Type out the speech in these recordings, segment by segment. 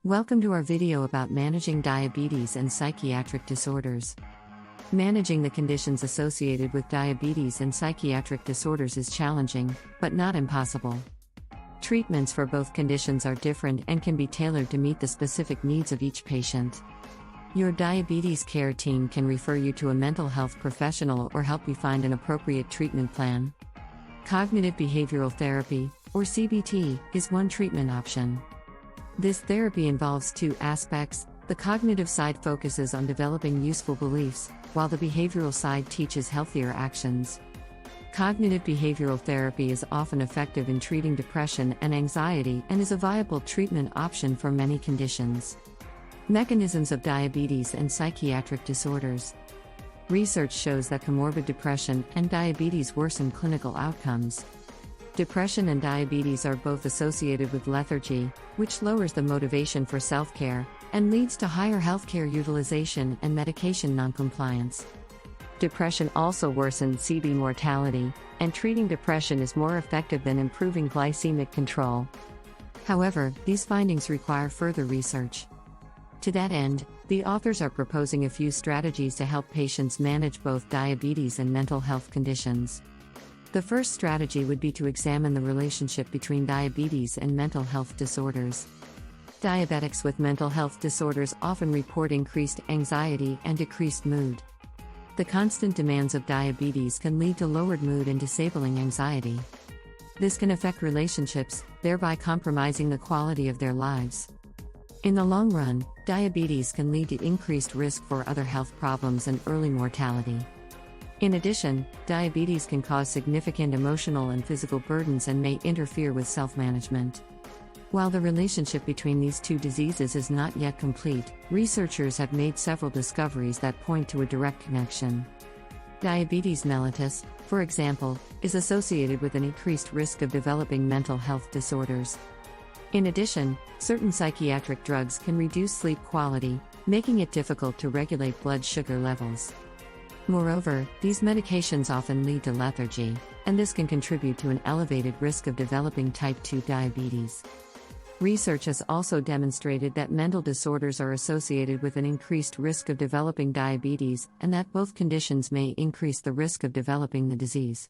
Welcome to our video about managing diabetes and psychiatric disorders. Managing the conditions associated with diabetes and psychiatric disorders is challenging, but not impossible. Treatments for both conditions are different and can be tailored to meet the specific needs of each patient. Your diabetes care team can refer you to a mental health professional or help you find an appropriate treatment plan. Cognitive behavioral therapy, or CBT, is one treatment option. This therapy involves two aspects. The cognitive side focuses on developing useful beliefs, while the behavioral side teaches healthier actions. Cognitive behavioral therapy is often effective in treating depression and anxiety and is a viable treatment option for many conditions. Mechanisms of diabetes and psychiatric disorders. Research shows that comorbid depression and diabetes worsen clinical outcomes. Depression and diabetes are both associated with lethargy, which lowers the motivation for self-care, and leads to higher healthcare utilization and medication noncompliance. Depression also worsens CV mortality, and treating depression is more effective than improving glycemic control. However, these findings require further research. To that end, the authors are proposing a few strategies to help patients manage both diabetes and mental health conditions. The first strategy would be to examine the relationship between diabetes and mental health disorders. Diabetics with mental health disorders often report increased anxiety and decreased mood. The constant demands of diabetes can lead to lowered mood and disabling anxiety. This can affect relationships, thereby compromising the quality of their lives. In the long run, diabetes can lead to increased risk for other health problems and early mortality. In addition, diabetes can cause significant emotional and physical burdens and may interfere with self-management. While the relationship between these two diseases is not yet complete, researchers have made several discoveries that point to a direct connection. Diabetes mellitus, for example, is associated with an increased risk of developing mental health disorders. In addition, certain psychiatric drugs can reduce sleep quality, making it difficult to regulate blood sugar levels. Moreover, these medications often lead to lethargy, and this can contribute to an elevated risk of developing type 2 diabetes. Research has also demonstrated that mental disorders are associated with an increased risk of developing diabetes, and that both conditions may increase the risk of developing the disease.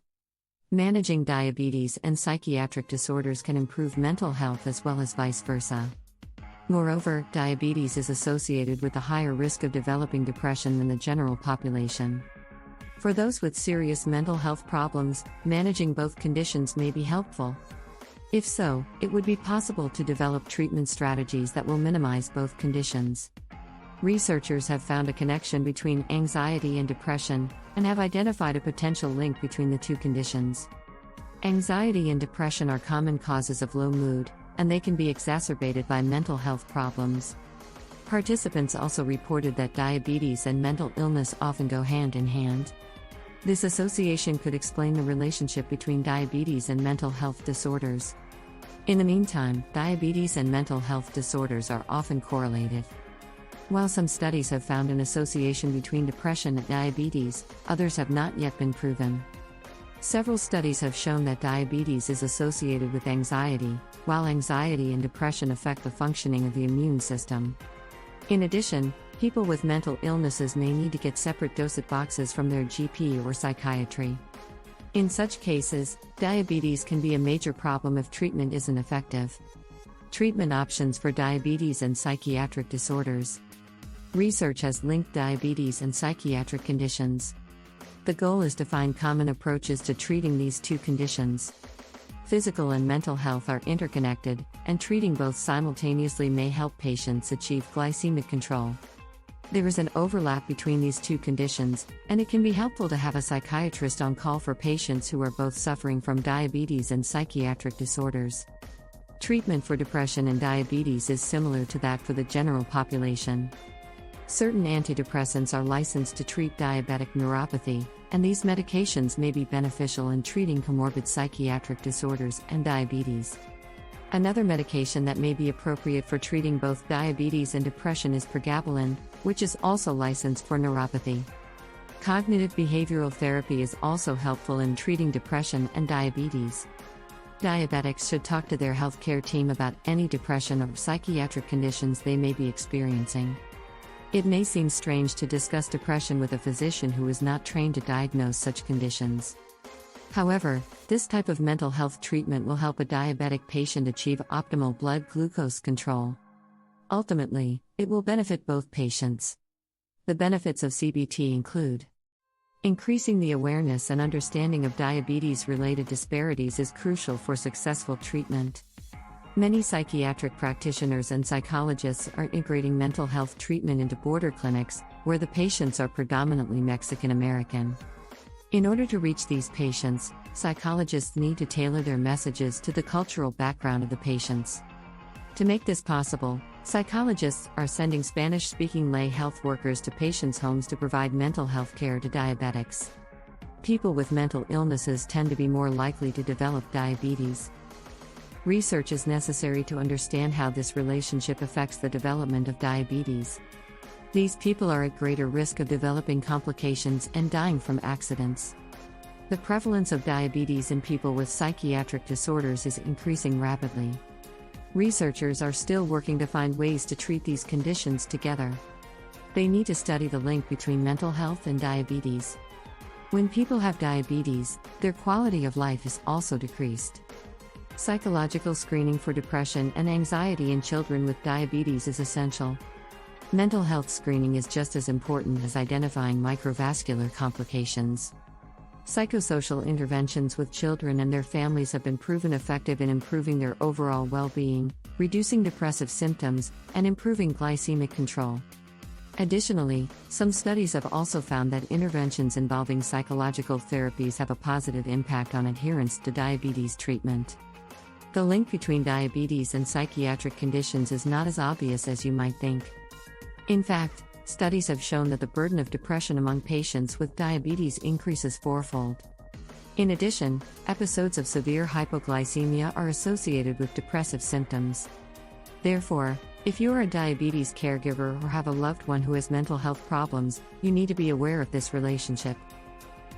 Managing diabetes and psychiatric disorders can improve mental health as well as vice versa. Moreover, diabetes is associated with a higher risk of developing depression than the general population. For those with serious mental health problems, managing both conditions may be helpful. If so, it would be possible to develop treatment strategies that will minimize both conditions. Researchers have found a connection between anxiety and depression, and have identified a potential link between the two conditions. Anxiety and depression are common causes of low mood, and they can be exacerbated by mental health problems. Participants also reported that diabetes and mental illness often go hand in hand. This association could explain the relationship between diabetes and mental health disorders. In the meantime, diabetes and mental health disorders are often correlated. While some studies have found an association between depression and diabetes, others have not yet been proven. Several studies have shown that diabetes is associated with anxiety, while anxiety and depression affect the functioning of the immune system. In addition, people with mental illnesses may need to get separate dosage boxes from their GP or psychiatry. In such cases, diabetes can be a major problem if treatment isn't effective. Treatment options for diabetes and psychiatric disorders. Research has linked diabetes and psychiatric conditions. The goal is to find common approaches to treating these two conditions. Physical and mental health are interconnected, and treating both simultaneously may help patients achieve glycemic control. There is an overlap between these two conditions, and it can be helpful to have a psychiatrist on call for patients who are both suffering from diabetes and psychiatric disorders. Treatment for depression and diabetes is similar to that for the general population. Certain antidepressants are licensed to treat diabetic neuropathy, and these medications may be beneficial in treating comorbid psychiatric disorders and diabetes. Another medication that may be appropriate for treating both diabetes and depression is pregabalin, which is also licensed for neuropathy. Cognitive behavioral therapy is also helpful in treating depression and diabetes. Diabetics should talk to their healthcare team about any depression or psychiatric conditions they may be experiencing. It may seem strange to discuss depression with a physician who is not trained to diagnose such conditions. However, this type of mental health treatment will help a diabetic patient achieve optimal blood glucose control. Ultimately, it will benefit both patients. The benefits of CBT include: increasing the awareness and understanding of diabetes-related disparities is crucial for successful treatment. Many psychiatric practitioners and psychologists are integrating mental health treatment into border clinics, where the patients are predominantly Mexican American. In order to reach these patients, psychologists need to tailor their messages to the cultural background of the patients. To make this possible, psychologists are sending Spanish-speaking lay health workers to patients' homes to provide mental health care to diabetics. People with mental illnesses tend to be more likely to develop diabetes. Research is necessary to understand how this relationship affects the development of diabetes. These people are at greater risk of developing complications and dying from accidents. The prevalence of diabetes in people with psychiatric disorders is increasing rapidly. Researchers are still working to find ways to treat these conditions together. They need to study the link between mental health and diabetes. When people have diabetes, their quality of life is also decreased. Psychological screening for depression and anxiety in children with diabetes is essential. Mental health screening is just as important as identifying microvascular complications. Psychosocial interventions with children and their families have been proven effective in improving their overall well-being, reducing depressive symptoms, and improving glycemic control. Additionally, some studies have also found that interventions involving psychological therapies have a positive impact on adherence to diabetes treatment. The link between diabetes and psychiatric conditions is not as obvious as you might think. In fact, studies have shown that the burden of depression among patients with diabetes increases fourfold. In addition, episodes of severe hypoglycemia are associated with depressive symptoms. Therefore, if you are a diabetes caregiver or have a loved one who has mental health problems, you need to be aware of this relationship.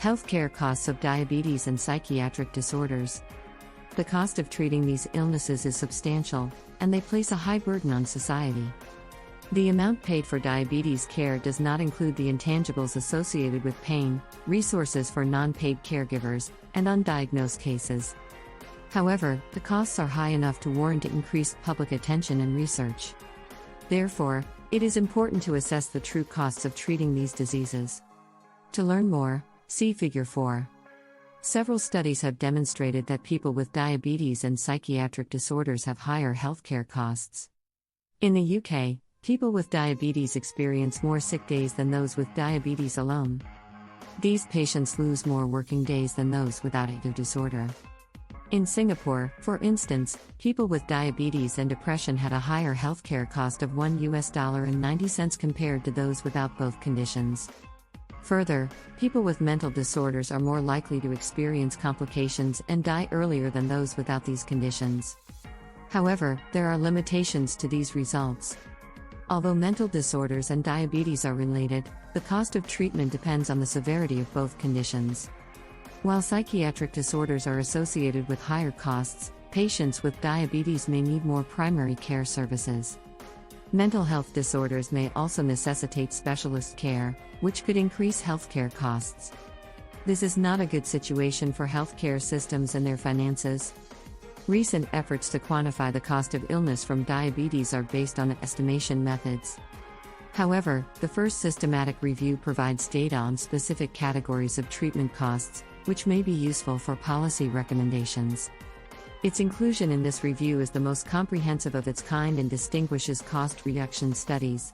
Healthcare costs of diabetes and psychiatric disorders. The cost of treating these illnesses is substantial, and they place a high burden on society. The amount paid for diabetes care does not include the intangibles associated with pain, resources for non-paid caregivers, and undiagnosed cases. However, the costs are high enough to warrant increased public attention and research. Therefore, it is important to assess the true costs of treating these diseases. To learn more, see Figure 4. Several studies have demonstrated that people with diabetes and psychiatric disorders have higher healthcare costs. In the UK, people with diabetes experience more sick days than those with diabetes alone. These patients lose more working days than those without either disorder. In Singapore, for instance, people with diabetes and depression had a higher healthcare cost of $1.90 compared to those without both conditions. Further, people with mental disorders are more likely to experience complications and die earlier than those without these conditions. However, there are limitations to these results. Although mental disorders and diabetes are related, the cost of treatment depends on the severity of both conditions. While psychiatric disorders are associated with higher costs, patients with diabetes may need more primary care services. Mental health disorders may also necessitate specialist care, which could increase healthcare costs. This is not a good situation for healthcare systems and their finances. Recent efforts to quantify the cost of illness from diabetes are based on estimation methods. However, the first systematic review provides data on specific categories of treatment costs, which may be useful for policy recommendations. Its inclusion in this review is the most comprehensive of its kind and distinguishes cost reduction studies.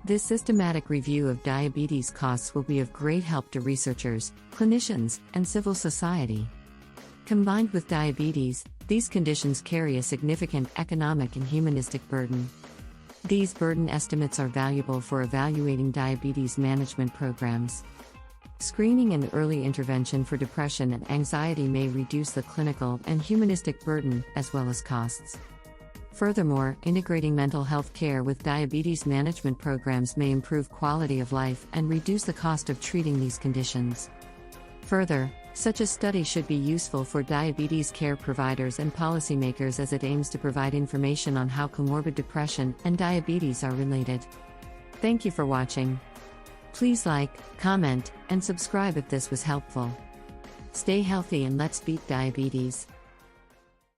This systematic review of diabetes costs will be of great help to researchers, clinicians, and civil society. Combined with diabetes, these conditions carry a significant economic and humanistic burden. These burden estimates are valuable for evaluating diabetes management programs. Screening and early intervention for depression and anxiety may reduce the clinical and humanistic burden, as well as costs. Furthermore, integrating mental health care with diabetes management programs may improve quality of life and reduce the cost of treating these conditions. Further, Such a study should be useful for diabetes care providers and policymakers as it aims to provide information on how comorbid depression and diabetes are related. Thank you for watching. Please like, comment, and subscribe if this was helpful. Stay healthy and let's beat diabetes.